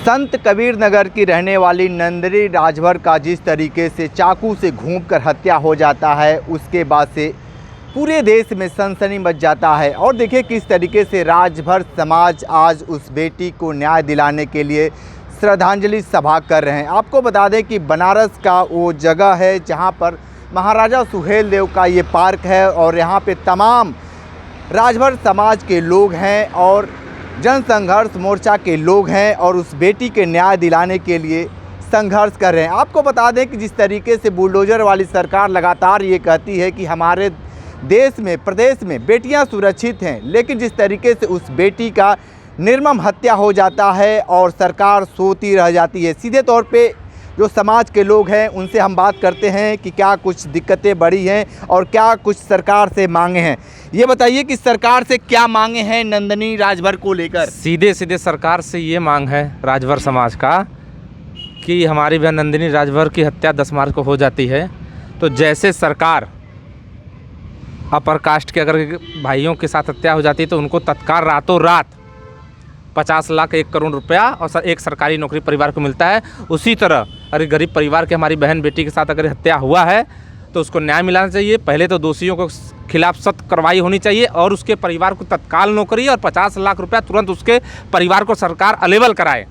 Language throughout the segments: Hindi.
संत कबीर नगर की रहने वाली नंदिनी राजभर का जिस तरीके से चाकू से घूंपकर हत्या हो जाता है, उसके बाद से पूरे देश में सनसनी मच जाता है। और देखिए किस तरीके से राजभर समाज आज उस बेटी को न्याय दिलाने के लिए श्रद्धांजलि सभा कर रहे हैं। आपको बता दें कि बनारस का वो जगह है जहां पर महाराजा सुहेलदेव का ये पार्क है और यहाँ पे तमाम राजभर समाज के लोग हैं और जन संघर्ष मोर्चा के लोग हैं और उस बेटी के न्याय दिलाने के लिए संघर्ष कर रहे हैं। आपको बता दें कि जिस तरीके से बुलडोज़र वाली सरकार लगातार ये कहती है कि हमारे देश में, प्रदेश में बेटियां सुरक्षित हैं, लेकिन जिस तरीके से उस बेटी का निर्मम हत्या हो जाता है और सरकार सोती रह जाती है। सीधे तौर पे जो समाज के लोग हैं उनसे हम बात करते हैं कि क्या कुछ दिक्कतें बढ़ी हैं और क्या कुछ सरकार से मांगे हैं। ये बताइए कि सरकार से क्या मांगे हैं नंदिनी राजभर को लेकर। सीधे सीधे सरकार से ये मांग है राजभर समाज का कि हमारी बहन नंदिनी राजभर की हत्या 10 मार्च को हो जाती है, तो जैसे सरकार अपर कास्ट के अगर भाइयों के साथ हत्या हो जाती है तो उनको तत्काल रातों रात 50 लाख 1 करोड़ रुपया और एक सरकारी नौकरी परिवार को मिलता है। उसी तरह अगर गरीब परिवार के हमारी बहन बेटी के साथ अगर हत्या हुआ है तो उसको न्याय मिलना चाहिए। पहले तो दोषियों को खिलाफ सख्त कार्रवाई होनी चाहिए और उसके परिवार को तत्काल नौकरी और 50 लाख रुपया तुरंत उसके परिवार को सरकार अवेलेबल कराए।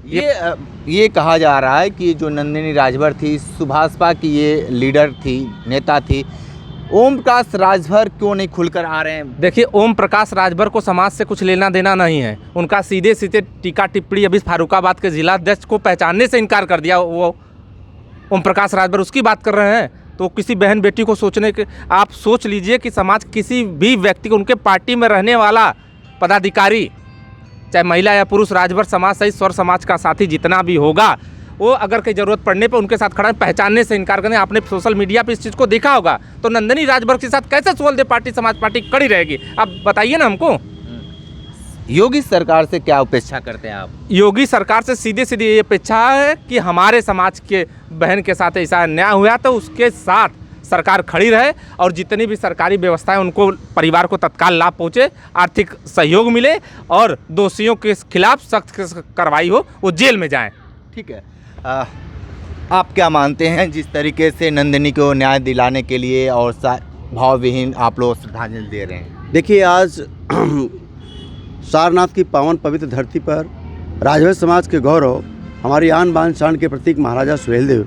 ये कहा जा रहा है कि जो नंदिनी राजभर थी, सुभाषपा की ये लीडर थी, नेता थी, ओम प्रकाश राजभर क्यों नहीं खुलकर आ रहे हैं? देखिए, ओम प्रकाश राजभर को समाज से कुछ लेना देना नहीं है। उनका सीधे सीधे टीका टिप्पणी अभी फारुखाबाद के जिला अध्यक्ष को पहचानने से इनकार कर दिया। वो ओम प्रकाश राजभर उसकी बात कर रहे हैं, तो किसी बहन बेटी को सोचने के आप सोच लीजिए कि समाज किसी भी व्यक्ति को, उनके पार्टी में रहने वाला पदाधिकारी, चाहे महिला या पुरुष, राजभर समाज सहित स्वर समाज का साथी जितना भी होगा, वो अगर कोई ज़रूरत पड़ने पे उनके साथ खड़ा है, पहचानने से इनकार करें। आपने सोशल मीडिया पे इस चीज़ को देखा होगा, तो नंदिनी राजभर के साथ कैसे सुहेलदेव पार्टी समाज पार्टी खड़ी रहेगी? आप बताइए ना हमको। योगी सरकार से क्या अपेक्षा करते हैं आप? योगी सरकार से सीधे सीधे ये अपेक्षा है कि हमारे समाज के बहन के साथ ऐसा अन्याय हुआ तो उसके साथ सरकार खड़ी रहे और जितनी भी सरकारी व्यवस्थाएं उनको परिवार को तत्काल लाभ पहुँचे, आर्थिक सहयोग मिले और दोषियों के खिलाफ सख्त कार्रवाई हो, वो जेल में जाएं। ठीक है, आप क्या मानते हैं जिस तरीके से नंदिनी को न्याय दिलाने के लिए और भावविहीन आप लोग श्रद्धांजलि दे रहे हैं? देखिए, आज सारनाथ की पावन पवित्र धरती पर राजभर समाज के गौरव, हमारी आन बान शान के प्रतीक महाराजा सुहेलदेव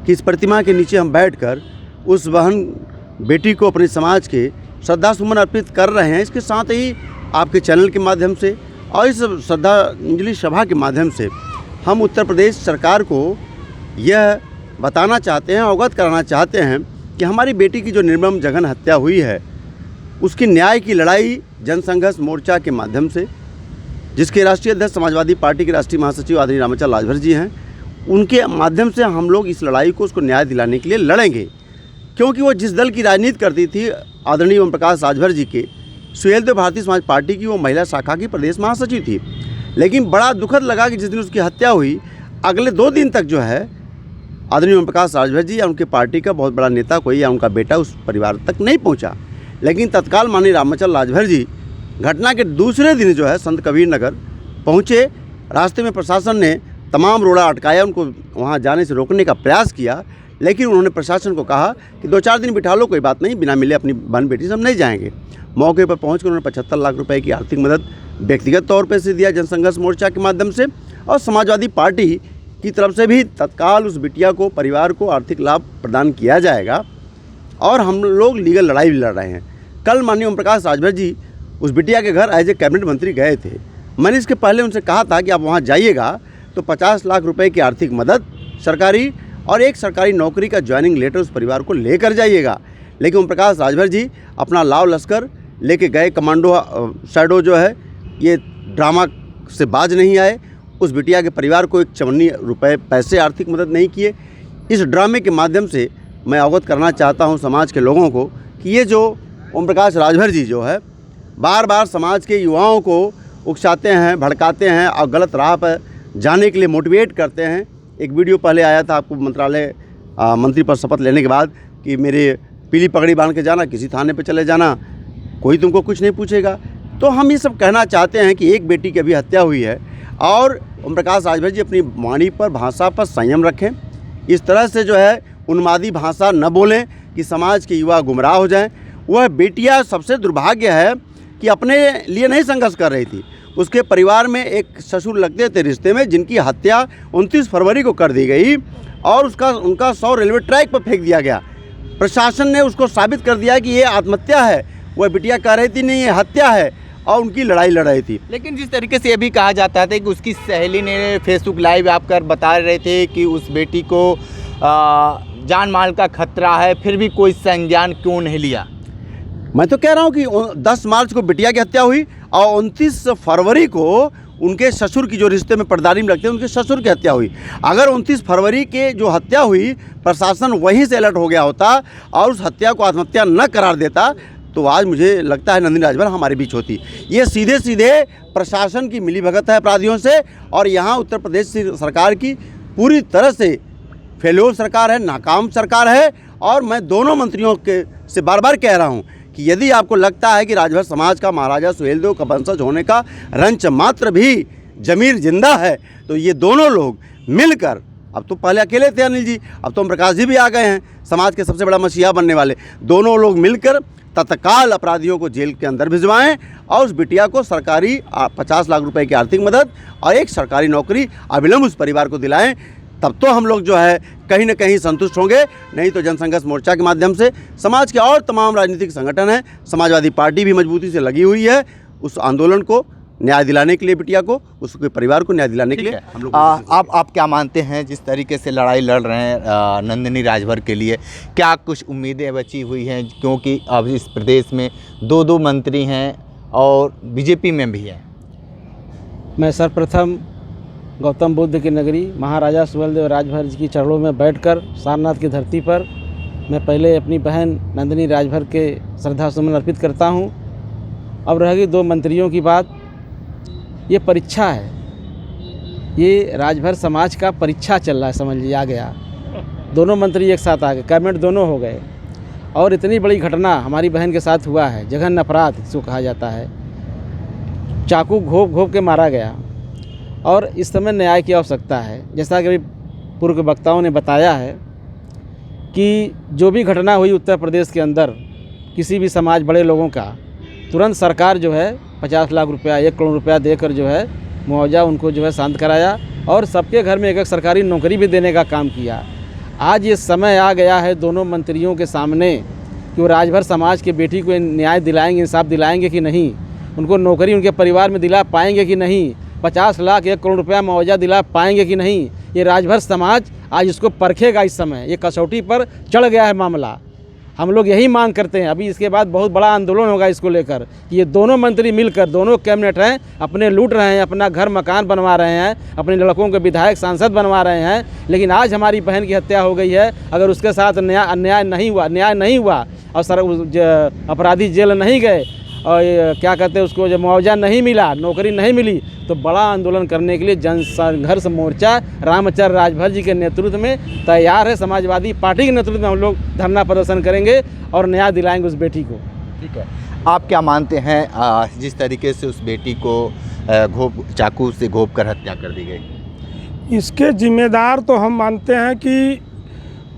की इस प्रतिमा के नीचे हम बैठकर उस बहन बेटी को अपने समाज के श्रद्धा सुमन अर्पित कर रहे हैं। इसके साथ ही आपके चैनल के माध्यम से और इस श्रद्धांजलि सभा के माध्यम से हम उत्तर प्रदेश सरकार को यह बताना चाहते हैं, अवगत कराना चाहते हैं कि हमारी बेटी की जो निर्मम जघन हत्या हुई है उसकी न्याय की लड़ाई जनसंघर्ष मोर्चा के माध्यम से, जिसके राष्ट्रीय अध्यक्ष समाजवादी पार्टी के राष्ट्रीय महासचिव आदरणीय रामचंद्र राजभर जी हैं, उनके माध्यम से हम लोग इस लड़ाई को उसको न्याय दिलाने के लिए लड़ेंगे। क्योंकि वो जिस दल की राजनीति करती थी, आदरणीय ओम प्रकाश राजभर जी के, सुहेलदेव भारतीय समाज पार्टी की वो महिला शाखा की प्रदेश महासचिव थी। लेकिन बड़ा दुखद लगा कि जिस दिन उसकी हत्या हुई, अगले 2 दिन तक जो है आदरणीय ओम प्रकाश राजभर जी या उनके पार्टी का बहुत बड़ा नेता कोई या उनका बेटा उस परिवार तक नहीं पहुंचा। लेकिन तत्काल माननीय रामचंद्र राजभर जी घटना के दूसरे दिन जो है संत कबीर नगर पहुँचे। रास्ते में प्रशासन ने तमाम रोड़ा अटकाया, उनको वहाँ जाने से रोकने का प्रयास किया, लेकिन उन्होंने प्रशासन को कहा कि 2-4 दिन बिठा लो, कोई बात नहीं, बिना मिले अपनी बहन बेटी से हम नहीं जाएंगे। मौके पर पहुँच कर उन्होंने 75 लाख रुपए की आर्थिक मदद व्यक्तिगत तौर पर से दिया जनसंघर्ष मोर्चा के माध्यम से, और समाजवादी पार्टी की तरफ से भी तत्काल उस बिटिया को, परिवार को आर्थिक लाभ प्रदान किया जाएगा। और हम लोग लीगल लड़ाई भी लड़ रहे हैं। कल माननीय ओम प्रकाश राजभर जी उस बिटिया के घर एज ए कैबिनेट मंत्री गए थे। मैंने इसके पहले उनसे कहा था कि आप वहाँ जाइएगा तो 50 लाख रुपए की आर्थिक मदद सरकारी और एक सरकारी नौकरी का ज्वाइनिंग लेटर उस परिवार को लेकर जाइएगा। लेकिन ओम प्रकाश राजभर जी अपना लाव लश्कर लेके गए, कमांडो शैडो जो है, ये ड्रामा से बाज नहीं आए। उस बिटिया के परिवार को 1 चवन्नी रुपये पैसे आर्थिक मदद नहीं किए। इस ड्रामे के माध्यम से मैं अवगत करना चाहता हूं समाज के लोगों को कि ये जो ओम प्रकाश राजभर जी जो है बार बार समाज के युवाओं को उकसाते हैं, भड़काते हैं और गलत राह पर जाने के लिए मोटिवेट करते हैं। एक वीडियो पहले आया था आपको मंत्रालय मंत्री पर शपथ लेने के बाद कि मेरे पीली पगड़ी बांध के जाना, किसी थाने पे चले जाना, कोई तुमको कुछ नहीं पूछेगा। तो हम ये सब कहना चाहते हैं कि एक बेटी की अभी हत्या हुई है और ओम प्रकाश राजभर जी अपनी वाणी पर, भाषा पर संयम रखें। इस तरह से जो है उन्मादी भाषा न बोलें कि समाज के युवा गुमराह हो जाएं। वह बेटियां, सबसे दुर्भाग्य है कि अपने लिए नहीं संघर्ष कर रही थी, उसके परिवार में एक ससुर लगते थे रिश्ते में, जिनकी हत्या 29 फरवरी को कर दी गई और उनका शव रेलवे ट्रैक पर फेंक दिया गया। प्रशासन ने उसको साबित कर दिया कि ये आत्महत्या है। वह बिटिया कह रही थी नहीं ये हत्या है और उनकी लड़ाई लड़ रही थी। लेकिन जिस तरीके से ये भी कहा जाता था कि उसकी सहेली ने फेसबुक लाइव आपकर बता रहे थे कि उस बेटी को जान माल का खतरा है, फिर भी कोई संज्ञान क्यों नहीं लिया? मैं तो कह रहा हूँ कि 10 मार्च को बिटिया की हत्या हुई और 29 फरवरी को उनके ससुर की, जो रिश्ते में पटदारी में लगते हैं, उनके ससुर की हत्या हुई। अगर 29 फरवरी के जो हत्या हुई, प्रशासन वहीं से अलर्ट हो गया होता और उस हत्या को आत्महत्या न करार देता तो आज मुझे लगता है नंदिनी राजभर हमारे बीच होती। ये सीधे सीधे प्रशासन की मिलीभगत है अपराधियों से, और यहाँ उत्तर प्रदेश सरकार की पूरी तरह से फेल्योर सरकार है, नाकाम सरकार है। और मैं दोनों मंत्रियों से बार बार कह रहा हूँ कि यदि आपको लगता है कि राजभर समाज का महाराजा सुहेलदेव का वंशज होने का रंच मात्र भी जमीर जिंदा है, तो ये दोनों लोग मिलकर, अब तो पहले अकेले थे अनिल जी, अब तो ओम प्रकाश जी भी आ गए हैं, समाज के सबसे बड़ा मसीहा बनने वाले, दोनों लोग मिलकर तत्काल अपराधियों को जेल के अंदर भिजवाएं और उस बिटिया को सरकारी 50 लाख रुपए की आर्थिक मदद और एक सरकारी नौकरी अविलंब उस परिवार को दिलाएं। तब तो हम लोग जो है कहीं न कहीं संतुष्ट होंगे। नहीं तो जनसंघर्ष मोर्चा के माध्यम से समाज के और तमाम राजनीतिक संगठन हैं, समाजवादी पार्टी भी मजबूती से लगी हुई है उस आंदोलन को न्याय दिलाने के लिए, बिटिया को, उसके परिवार को न्याय दिलाने के लिए। हम लोग आप क्या मानते हैं, जिस तरीके से लड़ाई लड़ रहे हैं नंदिनी राजभर के लिए, क्या कुछ उम्मीदें बची हुई हैं? क्योंकि अब इस प्रदेश में 2 मंत्री हैं और बीजेपी में भी हैं। मैं सर्वप्रथम गौतम बुद्ध की नगरी महाराजा सुहेलदेव राजभर जी की चरणों में बैठकर सारनाथ की धरती पर मैं पहले अपनी बहन नंदिनी राजभर के श्रद्धासुमन अर्पित करता हूं। अब रह गई 2 मंत्रियों की बात। ये परीक्षा है, ये राजभर समाज का परीक्षा चल रहा है, समझ लिया आ गया। दोनों मंत्री एक साथ आ गए, कैबिनेट दोनों हो गए और इतनी बड़ी घटना हमारी बहन के साथ हुआ है, जघन्य अपराध इसको कहा जाता है। चाकू घोंप घोंप के मारा गया और इस समय न्याय की आवश्यकता है। जैसा कि अभी पूर्व के वक्ताओं ने बताया है कि जो भी घटना हुई उत्तर प्रदेश के अंदर किसी भी समाज बड़े लोगों का, तुरंत सरकार जो है 50 लाख रुपया 1 करोड़ रुपया देकर जो है मुआवजा उनको जो है शांत कराया और सबके घर में एक सरकारी नौकरी भी देने का काम किया। आज ये समय आ गया है दोनों मंत्रियों के सामने कि वो राजभर समाज के बेटी को न्याय दिलाएंगे, इंसाफ दिलाएंगे कि नहीं, उनको नौकरी उनके परिवार में दिला पाएंगे कि नहीं, 50 लाख 1 करोड़ रुपया मुआवजा दिला पाएंगे कि नहीं। ये राजभर समाज आज इसको परखेगा। इस समय ये कसौटी पर चढ़ गया है मामला। हम लोग यही मांग करते हैं, अभी इसके बाद बहुत बड़ा आंदोलन होगा इसको लेकर कि ये दोनों मंत्री मिलकर, दोनों कैबिनेट हैं, अपने लूट रहे हैं, अपना घर मकान बनवा रहे हैं, अपने लड़कों के विधायक सांसद बनवा रहे हैं। लेकिन आज हमारी बहन की हत्या हो गई है, अगर उसके साथ न्याय नहीं हुआ और अपराधी जेल नहीं गए और क्या कहते हैं उसको, जब मुआवजा नहीं मिला, नौकरी नहीं मिली, तो बड़ा आंदोलन करने के लिए जनसंघर्ष मोर्चा रामचंद्र राजभर जी के नेतृत्व में तैयार है। समाजवादी पार्टी के नेतृत्व में हम लोग धरना प्रदर्शन करेंगे और न्याय दिलाएंगे उस बेटी को। ठीक है, आप क्या मानते हैं जिस तरीके से उस बेटी को चाकू से घोंप कर हत्या कर दी गई? इसके जिम्मेदार तो हम मानते हैं कि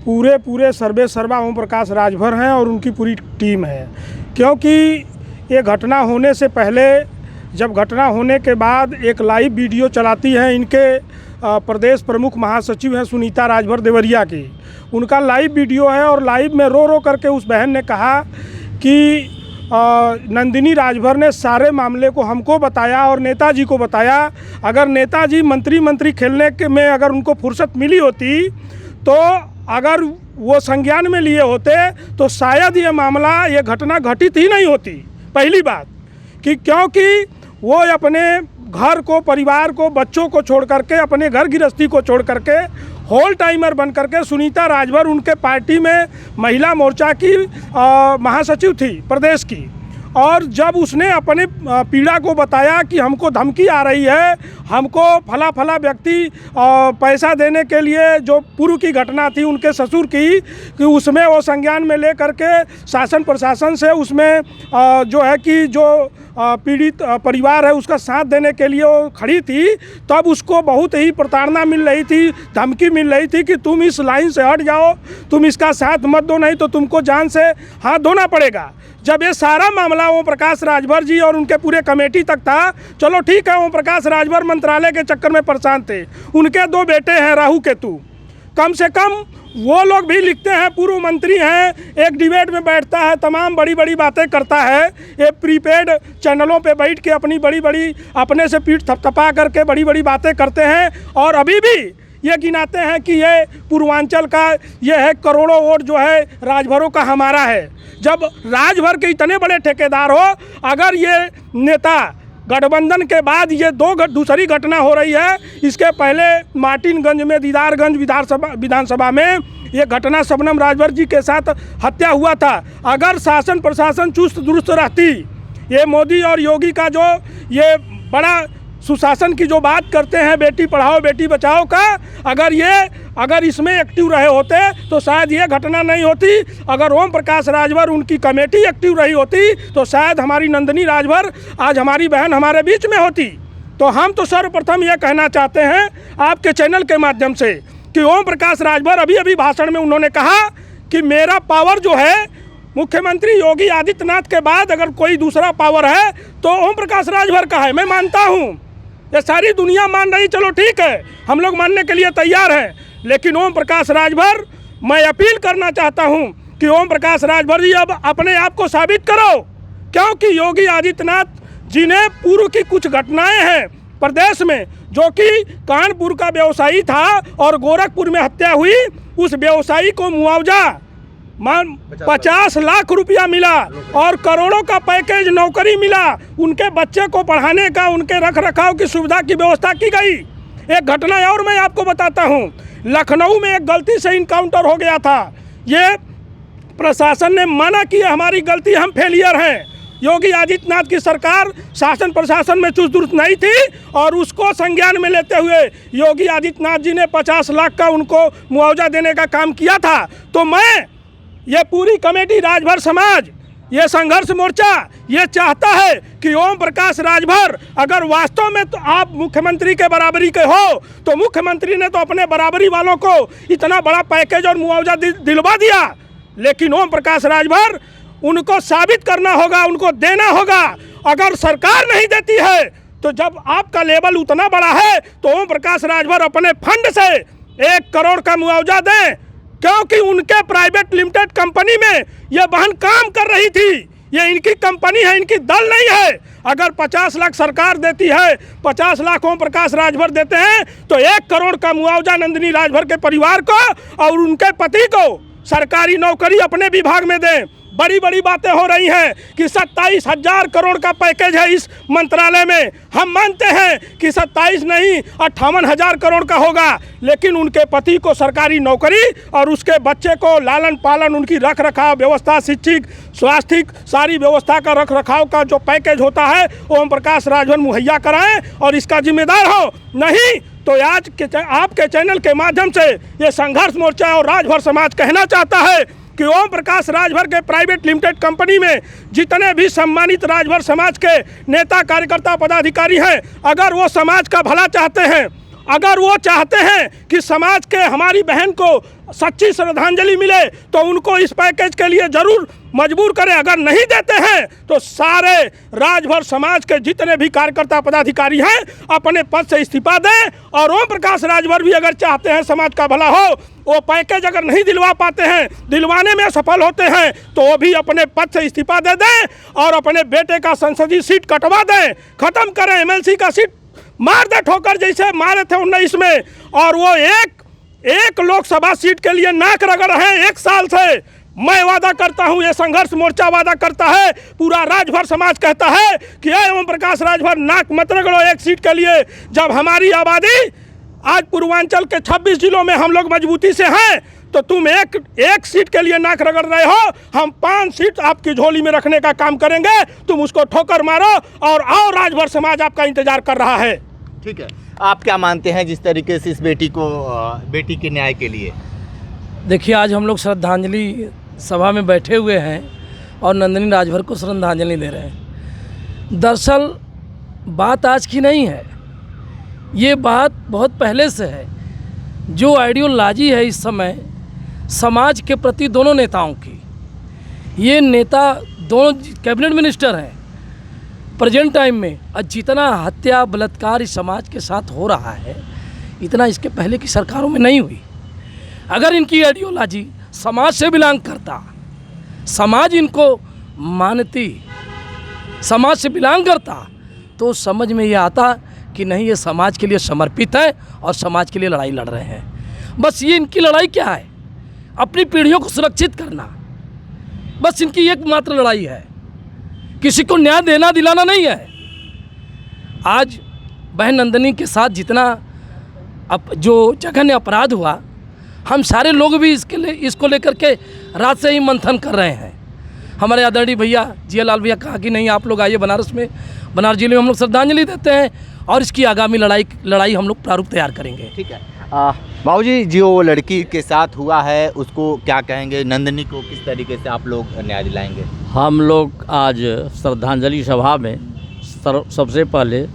पूरे सर्वे सर्वा ओम प्रकाश राजभर हैं और उनकी पूरी टीम है। क्योंकि ये घटना होने से पहले, जब घटना होने के बाद एक लाइव वीडियो चलाती हैं इनके प्रदेश प्रमुख महासचिव हैं सुनीता राजभर देवरिया की, उनका लाइव वीडियो है और लाइव में रो करके उस बहन ने कहा कि नंदिनी राजभर ने सारे मामले को हमको बताया और नेताजी को बताया। अगर नेताजी मंत्री खेलने के में अगर उनको फुर्सत मिली होती तो अगर वो संज्ञान में लिए होते तो शायद ये मामला, ये घटना घटित ही नहीं होती। पहली बात कि क्योंकि वो अपने घर को, परिवार को, बच्चों को छोड़ करके, अपने घर गृहस्थी को छोड़ करके होल टाइमर बन करके, सुनीता राजभर उनके पार्टी में महिला मोर्चा की महासचिव थी प्रदेश की, और जब उसने अपने पीड़ा को बताया कि हमको धमकी आ रही है, हमको फला व्यक्ति पैसा देने के लिए, जो पूर्व की घटना थी उनके ससुर की, कि उसमें वो संज्ञान में ले करके शासन प्रशासन से उसमें जो है कि जो पीड़ित परिवार है उसका साथ देने के लिए वो खड़ी थी, तब उसको बहुत ही प्रताड़ना मिल रही थी, धमकी मिल रही थी कि तुम इस लाइन से हट जाओ, तुम इसका साथ मत दो, नहीं तो तुमको जान से हाथ धोना पड़ेगा। जब ये सारा मामला ओम प्रकाश राजभर जी और उनके पूरे कमेटी तक था, चलो ठीक है, ओम प्रकाश राजभर मंत्रालय के चक्कर में परेशान थे, उनके 2 बेटे हैं राहु केतु, कम से कम वो लोग भी लिखते हैं, पूर्व मंत्री हैं, एक डिबेट में बैठता है, तमाम बड़ी बड़ी बातें करता है, ये प्रीपेड चैनलों पे बैठ के अपनी बड़ी बड़ी अपने से पीठ थपथपा करके बड़ी बड़ी बातें करते हैं, और अभी भी ये गिनाते हैं कि ये पूर्वांचल का ये है, करोड़ों वोट जो है राजभरों का हमारा है। जब राजभर के इतने बड़े ठेकेदार हो, अगर ये नेता गठबंधन के बाद ये दूसरी घटना हो रही है, इसके पहले मार्टिनगंज में दीदारगंज विधानसभा में ये घटना शबनम राजभर जी के साथ हत्या हुआ था। अगर शासन प्रशासन चुस्त दुरुस्त रहती, ये मोदी और योगी का जो ये बड़ा सुशासन की जो बात करते हैं, बेटी पढ़ाओ बेटी बचाओ का, अगर इसमें एक्टिव रहे होते तो शायद ये घटना नहीं होती। अगर ओम प्रकाश राजभर उनकी कमेटी एक्टिव रही होती तो शायद हमारी नंदिनी राजभर आज हमारी बहन हमारे बीच में होती। तो हम तो सर्वप्रथम ये कहना चाहते हैं आपके चैनल के माध्यम से कि ओम प्रकाश राजभर अभी भाषण में उन्होंने कहा कि मेरा पावर जो है, मुख्यमंत्री योगी आदित्यनाथ के बाद अगर कोई दूसरा पावर है तो ओम प्रकाश राजभर का है। मैं मानता हूँ, ये सारी दुनिया मान रही, चलो ठीक है, हम लोग मानने के लिए तैयार हैं, लेकिन ओम प्रकाश राजभर, मैं अपील करना चाहता हूं कि ओम प्रकाश राजभर जी अब अपने आप को साबित करो, क्योंकि योगी आदित्यनाथ जी ने पूर्व की कुछ घटनाएं हैं प्रदेश में, जो कि कानपुर का व्यवसायी था और गोरखपुर में हत्या हुई, उस व्यवसायी को मुआवजा 50 लाख रुपया मिला और करोड़ों का पैकेज नौकरी मिला, उनके बच्चे को पढ़ाने का, उनके रख रखाव की सुविधा की व्यवस्था की गई। एक घटना और मैं आपको बताता हूँ, लखनऊ में एक गलती से इनकाउंटर हो गया था, ये प्रशासन ने मना किया, हमारी गलती, हम फेलियर हैं। योगी आदित्यनाथ की सरकार शासन प्रशासन में चुस्त दुरुस्त नहीं थी और उसको संज्ञान में लेते हुए योगी आदित्यनाथ जी ने 50 लाख का उनको मुआवजा देने का काम किया था। तो मैं ये पूरी कमेटी राजभर समाज, ये संघर्ष मोर्चा ये चाहता है कि ओम प्रकाश राजभर अगर वास्तव में तो आप मुख्यमंत्री के बराबरी के हो, तो मुख्यमंत्री ने तो अपने बराबरी वालों को इतना बड़ा पैकेज और मुआवजा दिलवा दिया, लेकिन ओम प्रकाश राजभर उनको साबित करना होगा, उनको देना होगा। अगर सरकार नहीं देती है तो जब आपका लेवल उतना बड़ा है तो ओम प्रकाश राजभर अपने फंड से 1 करोड़ का मुआवजा दें, क्योंकि उनके प्राइवेट लिमिटेड कंपनी में ये बहन काम कर रही थी, ये इनकी कंपनी है, इनकी दल नहीं है। अगर 50 लाख सरकार देती है, 50 लाख ओम प्रकाश राजभर देते हैं, तो 1 करोड़ का मुआवजा नंदिनी राजभर के परिवार को और उनके पति को सरकारी नौकरी अपने विभाग में दें। बड़ी बड़ी बातें हो रही हैं कि 27,000 करोड़ का पैकेज है इस मंत्रालय में, हम मानते हैं कि 27 नहीं 58,000 करोड़ का होगा, लेकिन उनके पति को सरकारी नौकरी और उसके बच्चे को लालन पालन, उनकी रख रखाव व्यवस्था, शिक्षिक स्वास्थ्य सारी व्यवस्था का रख रखाव का जो पैकेज होता है ओम प्रकाश राजभर मुहैया कराएं और इसका जिम्मेदार हो। नहीं तो आज के आपके चैनल के माध्यम से ये संघर्ष मोर्चा और राजभर समाज कहना चाहता है कि ओम प्रकाश राजभर के प्राइवेट लिमिटेड कंपनी में जितने भी सम्मानित राजभर समाज के नेता कार्यकर्ता पदाधिकारी हैं, अगर वो समाज का भला चाहते हैं, अगर वो चाहते हैं कि समाज के हमारी बहन को सच्ची श्रद्धांजलि मिले, तो उनको इस पैकेज के लिए ज़रूर मजबूर करें। अगर नहीं देते हैं तो सारे राजभर समाज के जितने भी कार्यकर्ता पदाधिकारी हैं अपने पद से इस्तीफा दें, और ओम प्रकाश राजभर भी अगर चाहते हैं समाज का भला हो, वो पैकेज अगर नहीं दिलवा पाते हैं, दिलवाने में सफल होते हैं, तो वो भी अपने पद से इस्तीफा दे दें और अपने बेटे का संसदीय सीट कटवा दें, ख़त्म करें, एमएलसी का सीट मार दे ठोकर जैसे मारे थे 19 में, और वो एक लोकसभा सीट के लिए नाक रगड़ रहे हैं 1 साल से। मैं वादा करता हूं, ये संघर्ष मोर्चा वादा करता है, पूरा राजभर समाज कहता है कि ओम प्रकाश राजभर नाक मत रगड़ो 1 सीट के लिए। जब हमारी आबादी आज पूर्वांचल के 26 जिलों में हम लोग मजबूती से हैं, तो तुम एक सीट के लिए नाक रगड़ रहे हो, हम 5 सीट आपकी झोली में रखने का काम करेंगे, तुम उसको ठोकर मारो और आओ, राजभर समाज आपका इंतजार कर रहा है। ठीक है, आप क्या मानते हैं जिस तरीके से इस बेटी के न्याय के लिए? देखिए, आज हम लोग श्रद्धांजलि सभा में बैठे हुए हैं और नंदिनी राजभर को श्रद्धांजलि दे रहे हैं। दरअसल बात आज की नहीं है, ये बात बहुत पहले से है। जो आइडियोलॉजी है इस समय समाज के प्रति दोनों नेताओं की, ये नेता दोनों कैबिनेट मिनिस्टर हैं प्रेजेंट टाइम में, और जितना हत्या बलात्कार इस समाज के साथ हो रहा है इतना इसके पहले की सरकारों में नहीं हुई। अगर इनकी आइडियोलॉजी समाज से बिलोंग करता, समाज इनको मानती, समाज से बिलोंग करता, तो समझ में ये आता कि नहीं ये समाज के लिए समर्पित है और समाज के लिए लड़ाई लड़ रहे हैं। बस ये इनकी लड़ाई क्या है? अपनी पीढ़ियों को सुरक्षित करना, बस इनकी एकमात्र लड़ाई है, किसी को न्याय देना दिलाना नहीं है। आज बहन नंदिनी के साथ जितना जो जघन्य अपराध हुआ, हम सारे लोग भी इसको लेकर के रात से ही मंथन कर रहे हैं। हमारे आदरणीय भैया जियालाल भैया कहा कि नहीं आप लोग आइए बनारस जिले में हम लोग श्रद्धांजलि देते हैं और इसकी आगामी लड़ाई हम लोग प्रारूप तैयार करेंगे। ठीक है बाबूजी, जो वो लड़की के साथ हुआ है उसको क्या कहेंगे? नंदिनी को किस तरीके से आप लोग न्याय दिलाएंगे? हम लोग आज श्रद्धांजलि सभा में सबसे पहले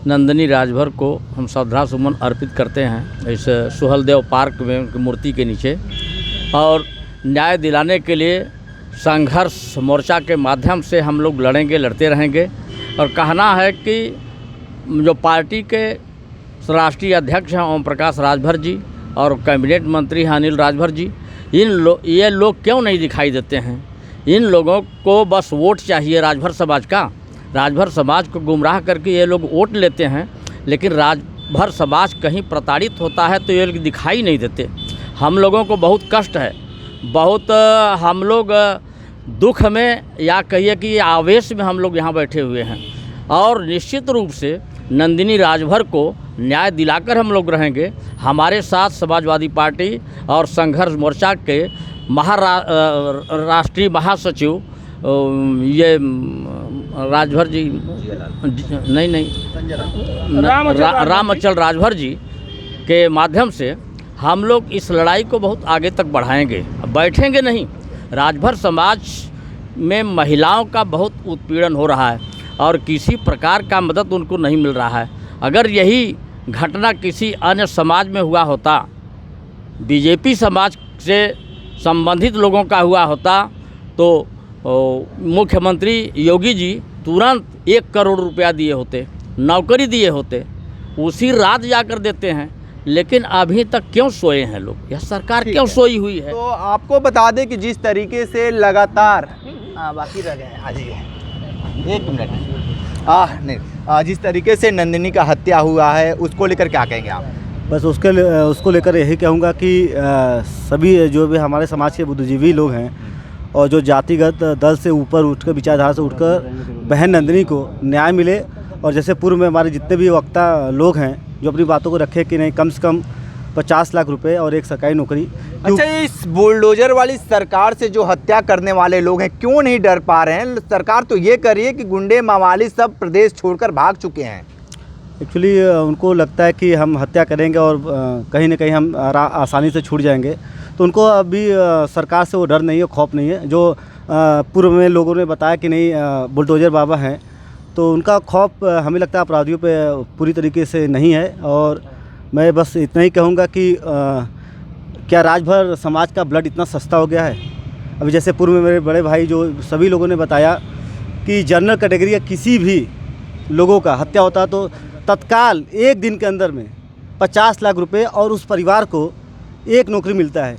नंदिनी राजभर को हम श्रद्धा सुमन अर्पित करते हैं इस सुहलदेव पार्क में उनकी मूर्ति के नीचे, और न्याय दिलाने के लिए संघर्ष मोर्चा के माध्यम से हम लोग लड़ेंगे, लड़ते रहेंगे। और कहना है कि जो पार्टी के राष्ट्रीय अध्यक्ष हैं ओम प्रकाश राजभर जी और कैबिनेट मंत्री हैं अनिल राजभर जी, ये लोग क्यों नहीं दिखाई देते हैं? इन लोगों को बस वोट चाहिए राजभर समाज का। राजभर समाज को गुमराह करके ये लोग वोट लेते हैं, लेकिन राजभर समाज कहीं प्रताड़ित होता है तो ये लोग दिखाई नहीं देते। हम लोगों को बहुत कष्ट है, बहुत हम लोग दुख में या कहिए कि आवेश में हम लोग यहाँ बैठे हुए हैं, और निश्चित रूप से नंदिनी राजभर को न्याय दिलाकर हम लोग रहेंगे। हमारे साथ समाजवादी पार्टी और संघर्ष मोर्चा के राष्ट्रीय महासचिव ये राजभर जी रामअचल राजभर जी के माध्यम से हम लोग इस लड़ाई को बहुत आगे तक बढ़ाएंगे, बैठेंगे नहीं। राजभर समाज में महिलाओं का बहुत उत्पीड़न हो रहा है और किसी प्रकार का मदद उनको नहीं मिल रहा है। अगर यही घटना किसी अन्य समाज में हुआ होता, बीजेपी समाज से संबंधित लोगों का हुआ होता, तो मुख्यमंत्री योगी जी तुरंत 1 करोड़ रुपया दिए होते, नौकरी दिए होते, उसी रात जाकर देते हैं। लेकिन अभी तक क्यों सोए हैं लोग? यह सरकार क्यों सोई हुई है? तो आपको बता दें कि जिस तरीके से लगातार बाकी रह गए, आ जाइए 1 मिनट, नहीं, जिस तरीके से नंदिनी का हत्या हुआ है उसको लेकर क्या कहेंगे आप? बस उसको लेकर यही कहूँगा कि सभी जो भी हमारे समाज के बुद्धिजीवी लोग हैं और जो जातिगत दल से ऊपर उठकर, विचारधारा से उठकर बहन नंदिनी को न्याय मिले। और जैसे पूर्व में हमारे जितने भी वक्ता लोग हैं जो अपनी बातों को रखे कि नहीं, कम से कम 50 लाख रुपए और एक सरकारी नौकरी। अच्छा, इस बुलडोजर वाली सरकार से जो हत्या करने वाले लोग हैं क्यों नहीं डर पा रहे हैं? सरकार तो ये कर रही है कि गुंडे मवाली सब प्रदेश छोड़कर भाग चुके हैं। एक्चुअली उनको लगता है कि हम हत्या करेंगे और कहीं ना कहीं हम आसानी से छूट जाएंगे, तो उनको अभी सरकार से वो डर नहीं है, खौफ नहीं है। जो पूर्व में लोगों ने बताया कि नहीं बुलडोजर बाबा हैं, तो उनका खौफ हमें लगता है अपराधियों पे पूरी तरीके से नहीं है। और मैं बस इतना ही कहूँगा कि क्या राजभर समाज का ब्लड इतना सस्ता हो गया है? अभी जैसे पूर्व में मेरे बड़े भाई जो सभी लोगों ने बताया कि जनरल कैटेगरी या किसी भी लोगों का हत्या होता तो तत्काल 1 दिन के अंदर में 50 लाख रुपए और उस परिवार को 1 नौकरी मिलता है।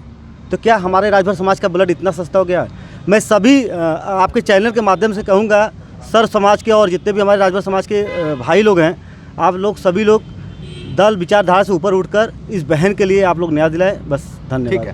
तो क्या हमारे राजभर समाज का ब्लड इतना सस्ता हो गया है? मैं सभी आपके चैनल के माध्यम से कहूँगा, सर समाज के और जितने भी हमारे राजभर समाज के भाई लोग हैं, आप लोग सभी लोग दल विचारधारा से ऊपर उठकर इस बहन के लिए आप लोग न्याय दिलाएं। बस धन्यवाद। ठीक है,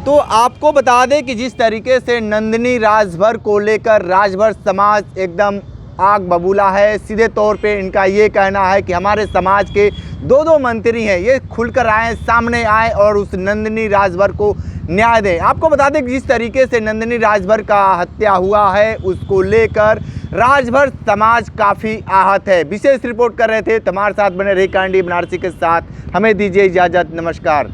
तो आपको बता दें कि जिस तरीके से नंदिनी राजभर को लेकर राजभर समाज एकदम आग बबूला है। सीधे तौर पे इनका ये कहना है कि हमारे समाज के 2 मंत्री हैं, ये खुलकर आए, सामने आए और उस नंदिनी राजभर को न्याय दें। आपको बता दें कि जिस तरीके से नंदिनी राजभर का हत्या हुआ है उसको लेकर राजभर समाज काफ़ी आहत है। विशेष रिपोर्ट कर रहे थे, तुम्हारे साथ बने रही कांडी बनारसी के साथ। हमें दीजिए इजाज़त, नमस्कार।